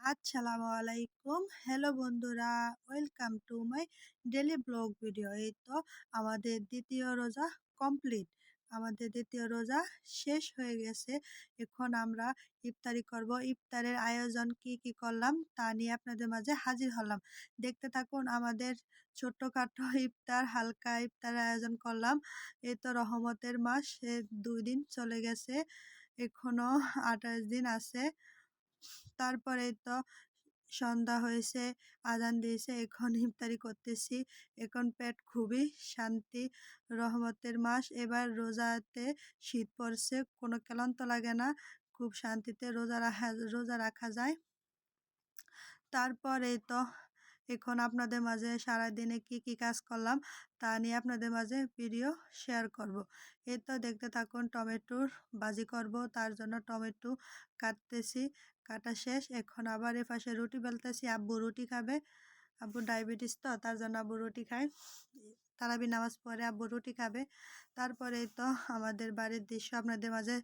আসসালামু আলাইকুম। হ্যালো বন্ধুরা, welcome to my daily blog video. এই তো আমাদের দ্বিতীয় রোজা কমপ্লিট। আমাদের দ্বিতীয় রোজা শেষ হয়ে গেছে। এখন আমরা ইফতারি করব। ইফতারের আয়োজন কি কি করলাম তা নিয়ে আপনাদের মাঝে হাজির হলাম। দেখতে থাকুন আমাদের ছোট্টখাটো ইফতার, হালকা ইফতারের আয়োজন করলাম। এই তো রহমতের মাস 2 দিন চলে গেছে, এখনো 28 দিন আছে। তারপরে তো সন্ধ্যা হয়েছে, আজান দিয়েছে, এখন ইফতারি করতেছি। এখন পেট খুবই শান্তি। রহমতের মাস, এবার রোজাতে শীত পড়ছে, কোনো ক্লান্ত লাগে না, খুব শান্তিতে রোজা রাখা যায়। তারপরে তো এখন আপনাদের মাঝে সারাদিনে কি কি কাজ করলাম তা নিয়ে আপনাদের মাঝে ভিডিও শেয়ার করব। এই তো দেখতে থাকুন। টমেটোর ভাজি করব, তার জন্য টমেটো কাটতেছি, কাটা শেষ। এখন আবার পাশে রুটি বেলতেছি। আব্বু রুটি খাবে, আব্বু ডায়াবেটিস তো, তার জন্য আব্বু রুটি খায়। তারাবি নামাজ পড়ে আব্বু রুটি খাবে। তারপরে তো আমাদের বাড়ির দৃশ্য আপনাদের মাঝে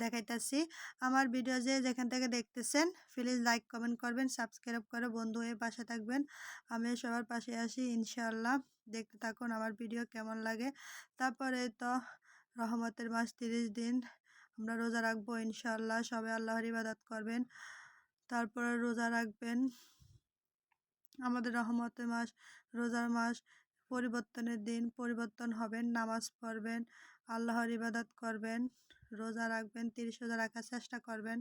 দেখাইতেছি। আমার ভিডিও যেখান থেকে দেখতেছেন প্লিজ লাইক কমেন্ট করবেন, সাবস্ক্রাইব করে বন্ধু হয়ে পাশে থাকবেন। আমি সবার পাশে আসি ইনশাআল্লাহ। দেখতে থাকুন আমার ভিডিও কেমন লাগে। তারপরে তো রহমতের মাস 30 দিন আমরা রোজা রাখবো ইনশাআল্লাহ। সবাই আল্লাহর ইবাদত করবেন, তারপরে রোজা রাখবেন। আমাদের রহমতের মাস, রোজার মাস, পরিবর্তনের দিন। পরিবর্তন হবেন, নামাজ পড়বেন, আল্লাহর ইবাদত করবেন, রোজা রাখবেন, 30 রোজা রাখার চেষ্টা করবেন।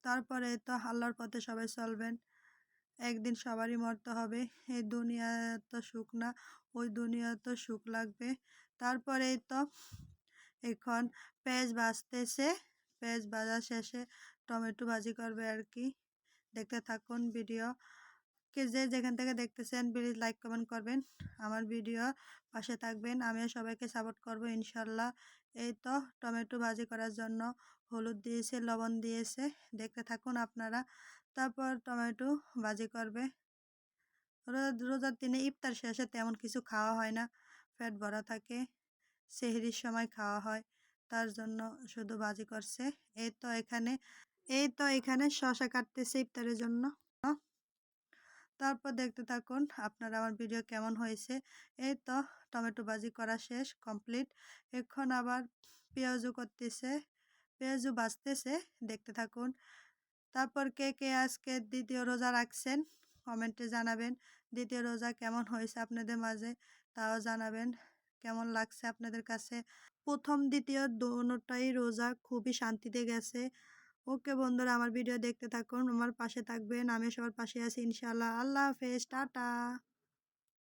তারপরে তো আল্লাহর পথে সবাই চলবেন। একদিন সবারই মরতে হবে। এই দুনিয়া তো সুখ না, ওই দুনিয়া তো সুখ লাগবে। তারপরেই তো এখন পেঁয়াজ ভাজতেছে, পেঁয়াজ ভাজা শেষে টমেটো ভাজি করবে আর কি। দেখতে থাকুন ভিডিও। যেখান থেকে দেখতেছেন প্লিজ লাইক কমেন্ট করবেন, আমার ভিডিও পাশে থাকবেন, আমিও সবাইকে সাপোর্ট করব ইনশাল্লাহ। এই তো টমেটো ভাজি করার জন্য হলুদ দিয়েছে, লবণ দিয়েছে, দেখতে থাকুন আপনারা। তারপর টমেটো ভাজি করবে। রোজার দিনে ইফতার শেষে তেমন কিছু খাওয়া হয় না, পেট ভরা থাকে, সেহরির সময় খাওয়া হয়, তার জন্য শুধু ভাজি করছে। এই তো এখানে শসা কাটতেছে ইফতারের জন্য। তারপর দেখতে থাকুন আপনারা আমার ভিডিও কেমন হয়েছে। এই তো টমেটো ভাজি করা শেষ, কমপ্লিট। এখন আবার পেঁয়াজু করতেছে, পেঁয়াজু ভাজতেছে, দেখতে থাকুন। তারপর কে কে আজকে দ্বিতীয় রোজা রাখছেন কমেন্টে জানাবেন। দ্বিতীয় রোজা কেমন হয়েছে আপনাদের মাঝে তাও জানাবেন, কেমন লাগছে আপনাদের কাছে। প্রথম দ্বিতীয় দুটোটাই রোজা খুবই শান্তিতে গেছে। ওকে বন্ধুরা, আমার ভিডিও দেখতে থাকুন, আমার পাশে থাকবেন, আমি সবার পাশে আছি ইনশাআল্লাহ। আল্লাহ হাফেজ, টাটা।